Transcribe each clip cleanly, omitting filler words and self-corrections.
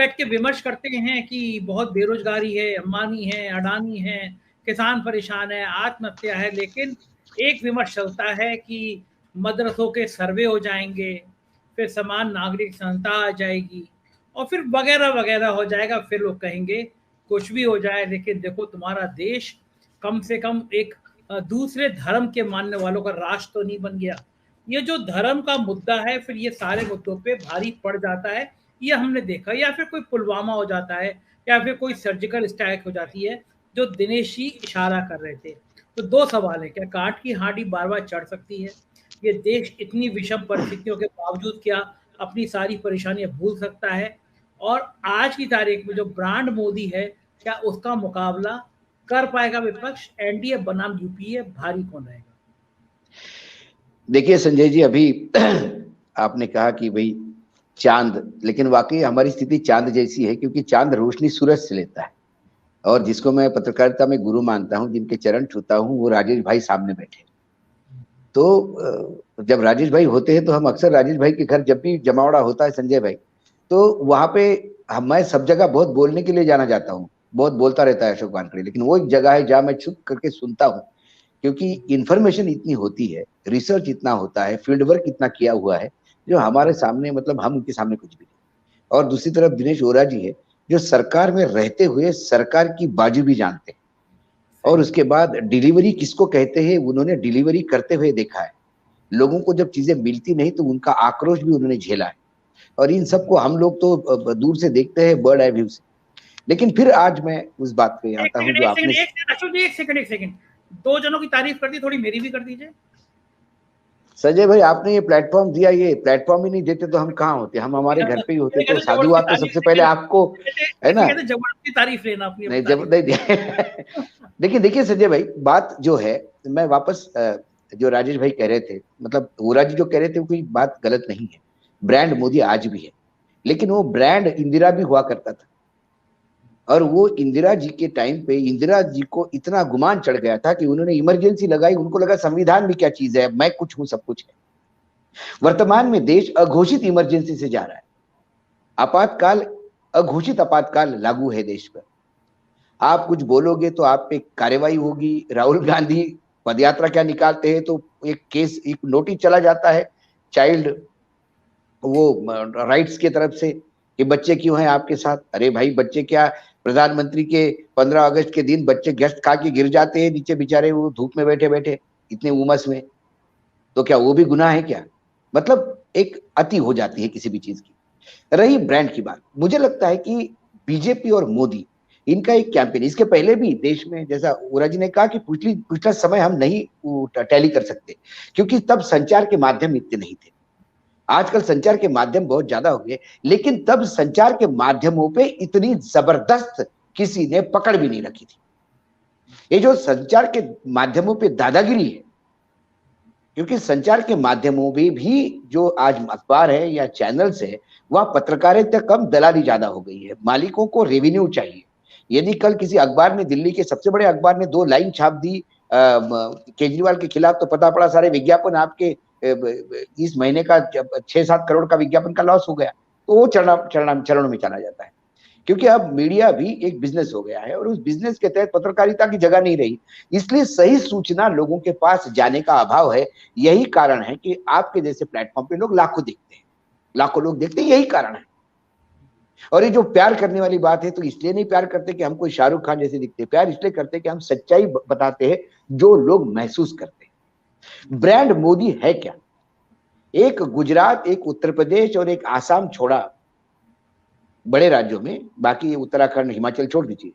बैठ के विमर्श करते हैं कि बहुत बेरोजगारी है, अंबानी है, अडानी है, किसान परेशान है, आत्महत्या है, लेकिन एक विमर्श चलता है कि मदरसों के सर्वे हो जाएंगे, फिर समान नागरिक संहिता आ जाएगी और फिर वगैरह वगैरह हो जाएगा। फिर लोग कहेंगे कुछ भी हो जाए, लेकिन देखो तुम्हारा देश कम से कम एक दूसरे धर्म के मानने वालों का राष्ट्र तो नहीं बन गया। ये जो धर्म का मुद्दा है, फिर ये सारे मुद्दों पे भारी पड़ जाता है, ये हमने देखा। या फिर कोई पुलवामा हो जाता है, या फिर कोई सर्जिकल स्ट्राइक हो जाती है, जो दिनेश जी इशारा कर रहे थे। तो दो सवाल है, क्या काट की हांडी बार बार चढ़ सकती है? ये देश इतनी विषम परिस्थितियों के बावजूद क्या अपनी सारी परेशानियां भूल सकता है? और आज की तारीख में जो ब्रांड मोदी है, क्या उसका मुकाबला कर पाएगा विपक्ष? एनडीए बनाम यूपीए, भारी कौन रहेगा? देखिए संजय जी, अभी आपने कहा कि भाई चांद, लेकिन वाकई हमारी स्थिति चांद जैसी है, क्योंकि चांद रोशनी सूरज से लेता है। और जिसको मैं पत्रकारिता में गुरु मानता हूं, जिनके चरण छूता हूं, वो राजेश भाई सामने बैठे। तो जब राजेश भाई होते हैं तो हम अक्सर राजेश भाई के घर जब भी जमावड़ा होता है संजय भाई, तो वहां पे मैं सब जगह बहुत बोलने के लिए जाना जाता हूँ, बहुत बोलता रहता है अशोक वानखेड़े, लेकिन वो एक जगह है जहाँ मैं चुप करके सुनता हूँ, क्योंकि इंफॉर्मेशन इतनी होती है, रिसर्च इतना होता है, फील्ड वर्क इतना किया हुआ है, जो हमारे सामने, मतलब हम उनके सामने कुछ भी नहीं। और दूसरी तरफ दिनेश ओरा जी है, जो सरकार में रहते हुए सरकार की बाजू भी जानते हैं, और उसके बाद डिलीवरी किसको कहते हैं उन्होंने डिलीवरी करते हुए देखा है। लोगों को जब चीजें मिलती नहीं तो उनका आक्रोश भी उन्होंने झेला है। और इन सबको हम लोग तो दूर से देखते हैं, बर्ड आई व्यू से। लेकिन फिर आज मैं उस बात पे आता हूँ जो आपने। एक सेकंड, दो जनों की तारीफ कर दी, थोड़ी मेरी भी कर दीजिए। संजय भाई, आपने ये प्लेटफॉर्म दिया, ये प्लेटफॉर्म ही नहीं देते तो हम कहाँ होते, हम हमारे घर पे ही होते। तो साधुवाद तो सबसे पहले आपको है ना, जबरदस्ती तारीफ लेना अपनी। नहीं जब नहीं देखिए देखिए संजय भाई, बात जो है, मैं वापस जो राजेश भाई कह रहे थे, मतलब वोरा जी जो कह रहे थे, वो कोई बात गलत नहीं है। ब्रांड मोदी आज भी है, लेकिन वो ब्रांड इंदिरा भी हुआ करता था। और वो इंदिरा जी के टाइम पे इंदिरा जी को इतना गुमान चढ़ गया था कि उन्होंने इमरजेंसी लगाई, उनको लगा संविधान भी क्या चीज है, मैं कुछ हूं सब कुछ है। वर्तमान में देश अघोषित इमरजेंसी से जा रहा है। आपातकाल, अघोषित आपातकाल लागू है देश पर। आप कुछ बोलोगे तो आप पे कार्रवाई होगी। राहुल गांधी पदयात्रा क्या निकालते हैं तो एक केस, एक नोटिस चला जाता है चाइल्ड वो राइट्स की तरफ से कि बच्चे क्यों हैं आपके साथ। अरे भाई, बच्चे क्या, प्रधानमंत्री के 15 अगस्त के दिन बच्चे गश्त खा के गिर जाते हैं नीचे बेचारे, वो धूप में बैठे बैठे इतने उमस में, तो क्या वो भी गुनाह है क्या? मतलब एक अति हो जाती है किसी भी चीज की। रही ब्रांड की बात, मुझे लगता है कि बीजेपी और मोदी, इनका एक कैंपेन, इसके पहले भी देश में, जैसा ओरा जी ने कहा कि पिछला समय हम नहीं टैली कर सकते, क्योंकि तब संचार के माध्यम इतने नहीं थे। आजकल संचार के माध्यम बहुत ज्यादा हो गए, लेकिन तब संचार के माध्यमों पे इतनी जबरदस्त किसी ने पकड़ भी नहीं रखी थी। ये जो संचार के माध्यमों पे दादागिरी है, क्योंकि संचार के माध्यमों में भी जो आज अखबार है या चैनल्स है, वह पत्रकारिता कम, दलाली ज्यादा हो गई है। मालिकों को रेवेन्यू चाहिए। यदि कल किसी अखबार ने, दिल्ली के सबसे बड़े अखबार ने 2 लाइन छाप दी केजरीवाल के खिलाफ, तो पता पड़ा सारे विज्ञापन आपके इस महीने का 6-7 करोड़ का विज्ञापन का लॉस हो गया। तो वो चरणों में चला जाता है, क्योंकि अब मीडिया भी एक बिजनेस हो गया है और उस बिजनेस के तहत पत्रकारिता की जगह नहीं रही। इसलिए सही सूचना लोगों के पास जाने का अभाव है। यही कारण है कि आपके जैसे प्लेटफॉर्म पे लोग लाखों देखते हैं, लाखों लोग देखते हैं, यही कारण है। और ये जो प्यार करने वाली बात है, तो इसलिए नहीं प्यार करते कि हम कोई शाहरुख खान जैसे दिखते, प्यार इसलिए करते कि हम सच्चाई बताते हैं जो लोग महसूस करते हैं। ब्रांड मोदी है क्या? एक गुजरात, एक उत्तर प्रदेश और एक आसाम छोड़ा, बड़े राज्यों में, बाकी उत्तराखंड हिमाचल छोड़ दीजिए,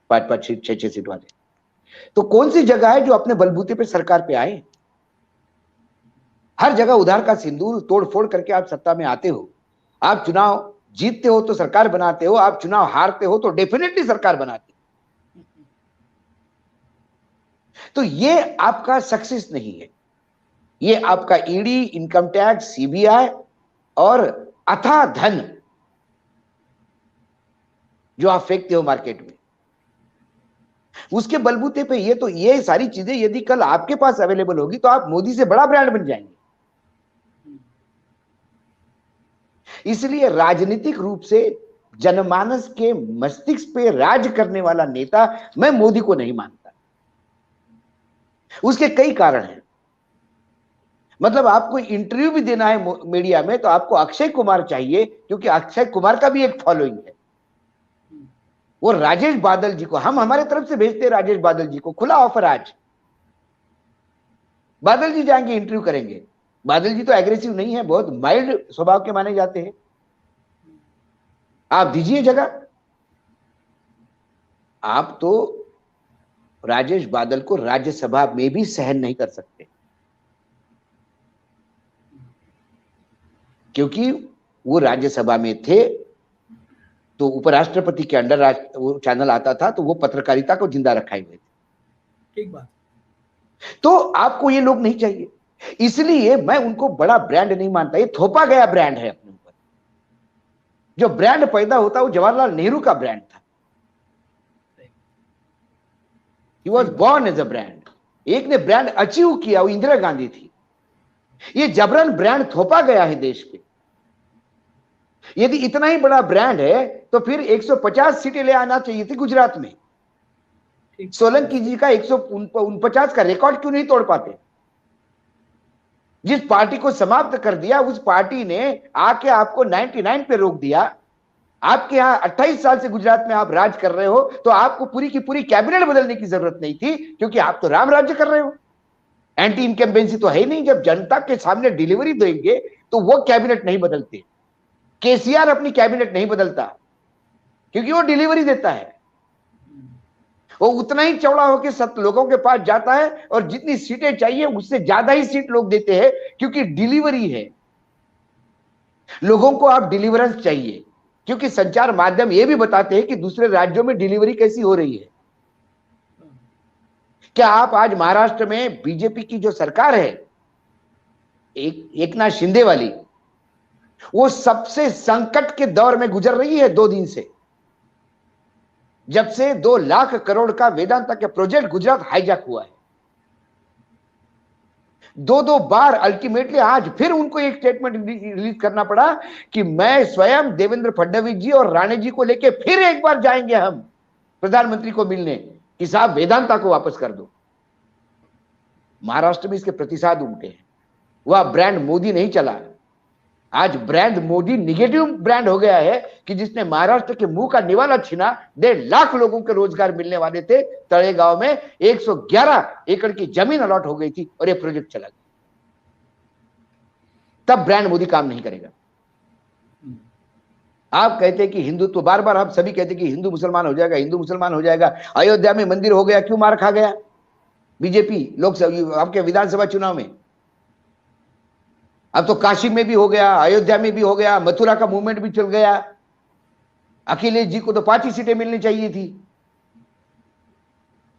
5-5 सीट 6-6 सीट वाले, तो कौन सी जगह है जो अपने बलबूते पे सरकार पे आए? हर जगह उधार का सिंदूर तोड़ फोड़ करके आप सत्ता में आते हो। आप चुनाव जीतते हो तो सरकार बनाते हो, आप चुनाव हारते हो तो डेफिनेटली सरकार बनाते हो। तो ये आपका सक्सेस नहीं है, ये आपका ईडी, इनकम टैक्स, सीबीआई और अथाह धन जो आप फेंकते हो मार्केट में, उसके बलबूते पे ये सारी चीजें यदि कल आपके पास अवेलेबल होगी तो आप मोदी से बड़ा ब्रांड बन जाएंगे। इसलिए राजनीतिक रूप से जनमानस के मस्तिष्क पे राज करने वाला नेता मैं मोदी को नहीं मानता। उसके कई कारण हैं। मतलब आपको इंटरव्यू भी देना है मीडिया में तो आपको अक्षय कुमार चाहिए, क्योंकि अक्षय कुमार का भी एक फॉलोइंग है। वो राजेश बादल जी को, हम हमारे तरफ से भेजते हैं राजेश बादल जी को, खुला ऑफर आज। बादल जी जाएंगे, इंटरव्यू करेंगे। बादल जी तो एग्रेसिव नहीं है, बहुत माइल्ड स्वभाव के माने जाते हैं। आप दीजिए जगह। आप तो राजेश बादल को राज्यसभा में भी सहन नहीं कर सकते, क्योंकि वो राज्यसभा में थे तो उपराष्ट्रपति के अंडर वो चैनल आता था, तो वो पत्रकारिता को जिंदा रखाए हुए थे। ठीक बात। तो आपको ये लोग नहीं चाहिए, इसलिए मैं उनको बड़ा ब्रांड नहीं मानता। ये थोपा गया ब्रांड है अपने ऊपर। जो ब्रांड पैदा होता वो जवाहरलाल नेहरू का ब्रांड था। He was born as a brand। एक ने ब्रांड अचीव किया, वो इंदिरा गांधी थी। ये जबरन ब्रांड थोपा गया है देश पे। यदि इतना ही बड़ा ब्रांड है तो फिर 150 सीटें ले आना चाहिए थी गुजरात में। सोलंकी जी का 149 का रिकॉर्ड क्यों नहीं तोड़ पाते? जिस पार्टी को समाप्त कर दिया उस पार्टी ने आके आपको 99 पे रोक दिया। आपके यहां 28 साल से गुजरात में आप राज कर रहे हो, तो आपको पूरी की पूरी कैबिनेट बदलने की जरूरत नहीं थी, क्योंकि आप तो राम राज्य कर रहे हो। एंटी इनकम्बेंसी तो है ही नहीं। जब जनता के सामने डिलीवरी देंगे तो वो कैबिनेट नहीं बदलते। केसीआर अपनी कैबिनेट नहीं बदलता, क्योंकि वो डिलीवरी देता है। वो उतना ही चौड़ा होकर 7 लोगों के पास जाता है और जितनी सीटें चाहिए उससे ज्यादा ही सीट लोग देते हैं, क्योंकि डिलीवरी है। लोगों को आप डिलीवरेंस चाहिए, क्योंकि संचार माध्यम ये भी बताते हैं कि दूसरे राज्यों में डिलीवरी कैसी हो रही है। क्या आप आज महाराष्ट्र में बीजेपी की जो सरकार है, एकनाथ शिंदे वाली, वो सबसे संकट के दौर में गुजर रही है 2 दिन से, जब से 2 लाख करोड़ का वेदांता के प्रोजेक्ट गुजरात हाईजैक हुआ है। 2 बार अल्टीमेटली आज फिर उनको एक स्टेटमेंट रिलीज करना पड़ा कि मैं स्वयं देवेंद्र फडणवीस जी और राणे जी को लेके फिर एक बार जाएंगे हम प्रधानमंत्री को मिलने कि साहब वेदांता को वापस कर दो। महाराष्ट्र में इसके प्रतिसाद उमटे हैं। वह ब्रांड मोदी नहीं चला। आज ब्रांड मोदी निगेटिव ब्रांड हो गया है कि जिसने महाराष्ट्र के मुंह का निवाला छीना। 1.5 लाख लोगों के रोजगार मिलने वाले थे। तळेगांव में 111 एकड़ की जमीन अलॉट हो गई थी और ये प्रोजेक्ट चला गया। तब ब्रांड मोदी काम नहीं करेगा। आप कहते हैं कि हिंदुत्व, बार बार आप सभी कहते हैं कि हिंदू मुसलमान हो जाएगा, हिंदू मुसलमान हो जाएगा। अयोध्या में मंदिर हो गया, क्यों मार खा गया बीजेपी लोकसभा आपके विधानसभा चुनाव में? अब तो काशी में भी हो गया, अयोध्या में भी हो गया, मथुरा का मूवमेंट भी चल गया। अखिलेश जी को तो 5 ही सीटें मिलनी चाहिए थी,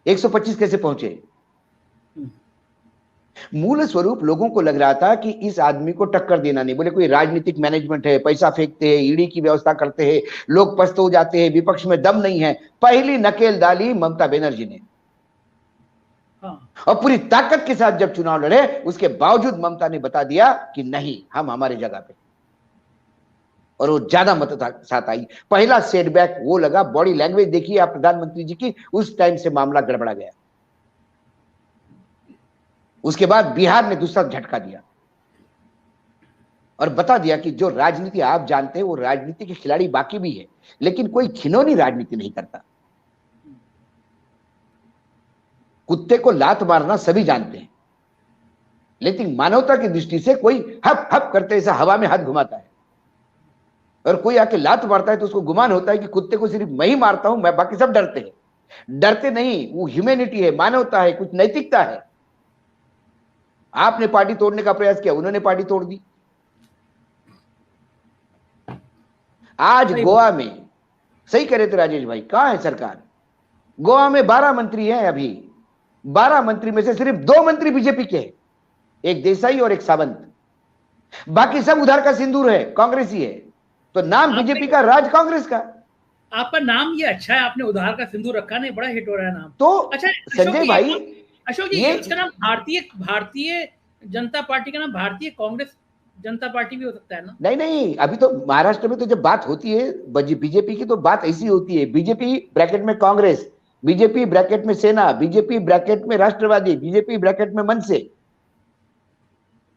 125 कैसे पहुंचे? मूल स्वरूप लोगों को लग रहा था कि इस आदमी को टक्कर देना नहीं। बोले कोई राजनीतिक मैनेजमेंट है, पैसा फेंकते हैं, ईडी की व्यवस्था करते हैं, लोग पस्त हो जाते हैं, विपक्ष में दम नहीं है। पहली नकेल डाली ममता बनर्जी ने। और पूरी ताकत के साथ जब चुनाव लड़े, उसके बावजूद ममता ने बता दिया कि नहीं, हम हमारे जगह पे, और वो ज्यादा मत साथ आई। पहला सेटबैक वो लगा, बॉडी लैंग्वेज देखिए आप प्रधानमंत्री जी की, उस टाइम से मामला गड़बड़ा गया। उसके बाद बिहार ने दूसरा झटका दिया और बता दिया कि जो राजनीति आप जानते हैं वो राजनीति के खिलाड़ी बाकी भी है, लेकिन कोई खिलौनी राजनीति नहीं करता। कुत्ते को लात मारना सभी जानते हैं, लेकिन मानवता की दृष्टि से कोई हप हप करते ऐसा हवा में हाथ घुमाता है, और कोई आके लात मारता है तो उसको गुमान होता है कि कुत्ते को सिर्फ मैं ही मारता हूं, मैं, बाकी सब डरते हैं। डरते नहीं, वो ह्यूमैनिटी है, मानवता है, कुछ नैतिकता है। आपने पार्टी तोड़ने का प्रयास किया, उन्होंने पार्टी तोड़ दी। आज गोवा में, सही कह रहे थे राजेश भाई, कहां है सरकार? गोवा में 12 मंत्री हैं अभी। 12 मंत्री में से सिर्फ 2 मंत्री बीजेपी के हैं, एक देसाई और एक सावंत। बाकी सब उधार का सिंदूर है, कांग्रेसी है। तो नाम बीजेपी का, राज कांग्रेस का। आपका नाम ये अच्छा है, आपने उधार का सिंदूर रखा, नहीं बड़ा हिट हो रहा है नाम। तो अच्छा संजय भाई, अशोक जी, इसका नाम भारतीय जनता पार्टी का नाम भारतीय कांग्रेस जनता पार्टी भी हो सकता है ना। नहीं नहीं, अभी तो महाराष्ट्र में तो जब बात होती है बीजेपी की, तो बात ऐसी होती है, बीजेपी ब्रैकेट में कांग्रेस, बीजेपी ब्रैकेट में सेना, बीजेपी ब्रैकेट में राष्ट्रवादी, बीजेपी ब्रैकेट में मनसे।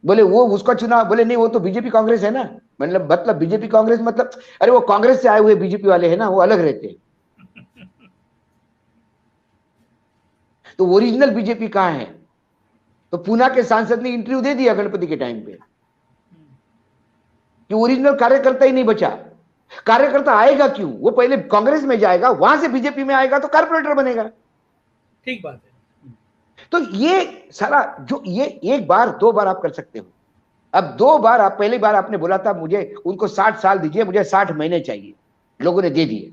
बोले वो उसका चुनाव, बोले नहीं वो तो बीजेपी कांग्रेस है ना। मतलब बीजेपी कांग्रेस मतलब, अरे वो कांग्रेस से आए हुए बीजेपी वाले हैं ना, वो अलग रहते हैं। तो ओरिजिनल बीजेपी कहां है? तो पूना के सांसद ने इंटरव्यू दे दिया गणपति के टाइम पे कि ओरिजिनल कार्यकर्ता ही नहीं बचा। कार्यकर्ता आएगा क्यों? वो पहले कांग्रेस में जाएगा, वहां से बीजेपी में आएगा तो कारपोरेटर बनेगा। ठीक बात है। तो ये सारा जो ये एक बार दो बार आप कर सकते हो। अब दो बार आप, पहली बार आपने बोला था मुझे उनको 60 साल दीजिए, मुझे 60 महीने चाहिए, लोगों ने दे दिए।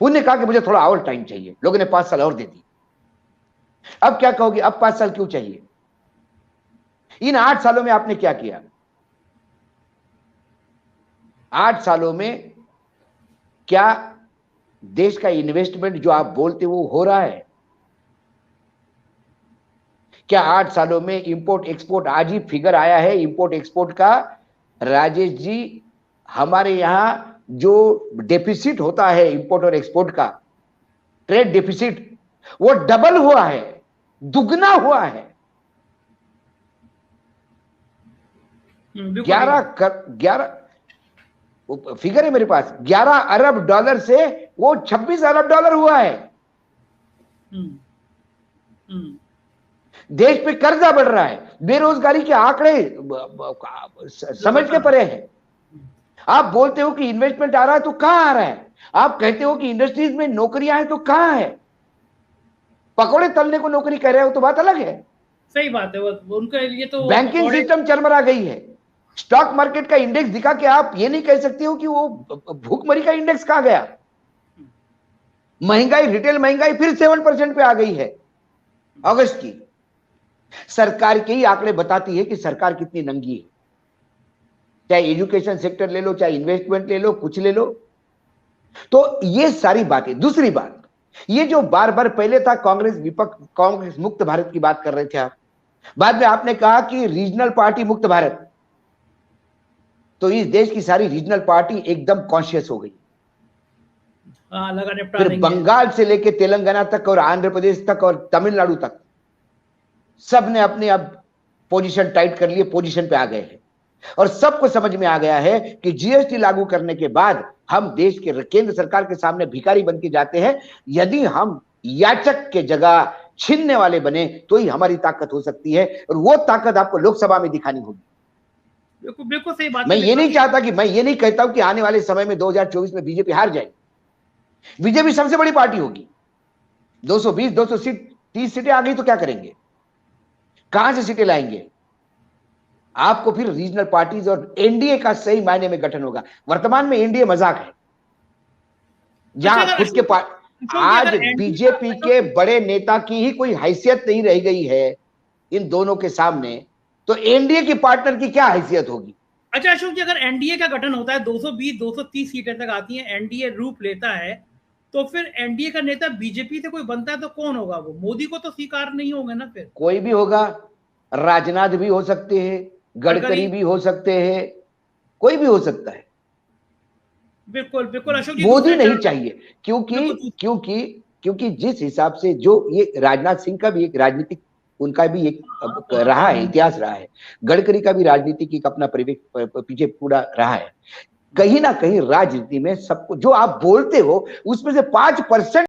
उन्होंने कहा कि मुझे थोड़ा और टाइम चाहिए, लोगों ने 5 साल और दे दी। अब क्या कहोगे, अब 5 साल क्यों चाहिए? इन 8 सालों में आपने क्या किया? 8 सालों में क्या देश का इन्वेस्टमेंट जो आप बोलते वो हो रहा है? क्या 8 सालों में इंपोर्ट एक्सपोर्ट, आज ही फिगर आया है इंपोर्ट एक्सपोर्ट का, राजेश जी, हमारे यहां जो डेफिसिट होता है इंपोर्ट और एक्सपोर्ट का, ट्रेड डेफिसिट, वो डबल हुआ है, दुगना हुआ है। 11 फिगर है मेरे पास, 11 अरब डॉलर से वो 26 अरब डॉलर हुआ है। देश पे कर्जा बढ़ रहा है, बेरोजगारी के आंकड़े समझ के परे हैं। आप बोलते हो कि इन्वेस्टमेंट आ रहा है, तो कहां आ रहा है? आप कहते हो कि इंडस्ट्रीज में नौकरियां हैं, तो कहां है? पकौड़े तलने को नौकरी कह रहे हो तो बात अलग है। सही बात है, वो उनके लिए तो बैंकिंग सिस्टम चरमरा गई है। स्टॉक मार्केट का इंडेक्स दिखा के आप ये नहीं कह सकते हो कि वो भूखमरी का इंडेक्स कहां गया। महंगाई, रिटेल महंगाई फिर 7% पे आ गई है अगस्त की। सरकार के ही आंकड़े बताती है कि सरकार कितनी नंगी है। चाहे एजुकेशन सेक्टर ले लो, चाहे इन्वेस्टमेंट ले लो, कुछ ले लो। तो ये सारी बातें। दूसरी बात, ये जो बार बार पहले था कांग्रेस विपक्ष, कांग्रेस मुक्त भारत की बात कर रहे थे आप, बाद में आपने कहा कि रीजनल पार्टी मुक्त भारत। तो इस देश की सारी रीजनल पार्टी एकदम कॉन्शियस हो गई। फिर बंगाल से लेके तेलंगाना तक और आंध्र प्रदेश तक और तमिलनाडु तक सब ने अपने अब पोजीशन टाइट कर लिए, पोजीशन पे आ गए हैं। और सबको समझ में आ गया है कि जीएसटी लागू करने के बाद हम देश के केंद्र सरकार के सामने भिखारी बन के जाते हैं। यदि हम याचक के जगह छीनने वाले बने तो ही हमारी ताकत हो सकती है, और वो ताकत आपको लोकसभा में दिखानी होगी। बिल्कुल सही बात। मैं ये नहीं चाहता कि, मैं ये नहीं कहता हूं कि आने वाले समय में 2024 में बीजेपी हार जाएगी। बीजेपी सबसे बड़ी पार्टी होगी, 220 230 सीटें आ गई तो क्या करेंगे? कहां से सीटें लाएंगे? आपको फिर रीजनल पार्टीज और एनडीए का सही मायने में गठन होगा। वर्तमान में एनडीए मजाक है, जहां खुद के आज बीजेपी के बड़े नेता की ही कोई हैसियत नहीं रह गई है इन दोनों के सामने, तो एनडीए की पार्टनर की क्या हैसियत होगी? अच्छा अशोक जी, अगर एनडीए का गठन होता है, 220 230 सीटें तक आती हैं, एनडीए रूप लेता है, तो फिर एनडीए का नेता बीजेपी से कोई बनता है तो कौन होगा? वो मोदी को तो स्वीकार नहीं होंगे ना। फिर कोई भी होगा, राजनाथ भी हो सकते हैं, गडकरी भी हो सकते हैं, कोई भी हो सकता है। बिल्कुल बिल्कुल अशोक जी, मोदी नहीं चाहिए, क्योंकि जिस हिसाब से जो ये राजनाथ सिंह का भी एक राजनीतिक, उनका भी एक रहा है, इतिहास रहा है। गडकरी का भी राजनीतिक एक अपना पीछे पूरा रहा है। कहीं ना कहीं राजनीति में सबको जो आप बोलते हो उसमें से 5%